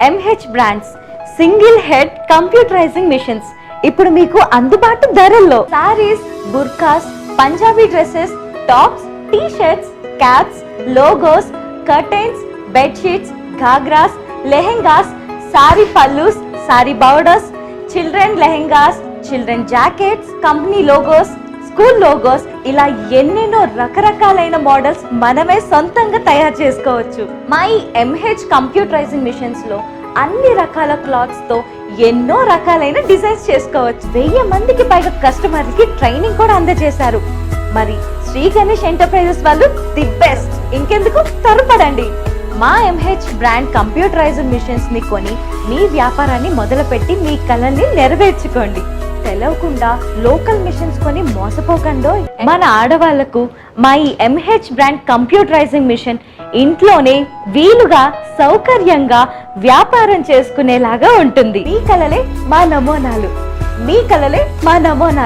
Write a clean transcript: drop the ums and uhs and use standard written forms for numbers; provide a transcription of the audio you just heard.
MH brands single head computerising machines ఇప్పుడు మీకు అందుబాటు ధరల్లో saris, burqas, Punjabi dresses, tops, T shirts, caps, logos, curtains, bedsheets, ghagras, lehengas, sari pallus, sari borders, children lehengas, children jackets, company logos, school logos, ఇలా ఎన్నెన్నో రకరకాలైన models మనమే సొంతంగా తయారు చేసుకోవచ్చు. మా ఈ ఎంహెచ్ కంప్యూటరైజింగ్ మిషన్స్ లో అన్ని రకాల క్లాత్స్ తో ఎన్నో రకాలైన డిజైన్స్ చేసుకోవచ్చు. 1000 మందికి పైగా కస్టమర్లకి ట్రైనింగ్ కూడా అందజేశారు. మరి శ్రీ గణేష్ ఎంటర్ప్రైజెస్ వాళ్ళు ది బెస్ట్. ఇంకెందుకు త్వరపడండి. మా ఎంహెచ్ బ్రాండ్ కంప్యూటరైజ్డ్ మిషన్స్ ని కొని మీ వ్యాపారాన్ని మొదలుపెట్టి మీ కలల్ని నెరవేర్చుకోండి. తెలవకుండా లోకల్ మిషన్స్ కొని మోసపోకండో. మన ఆడవాళ్లకు మా ఈ ఎంహెచ్ బ్రాండ్ కంప్యూటరైజింగ్ మిషన్ ఇంట్లోనే వీలుగా సౌకర్యంగా వ్యాపారం చేసుకునేలాగా ఉంటుంది. మీ కలలే మా నమూనాలు.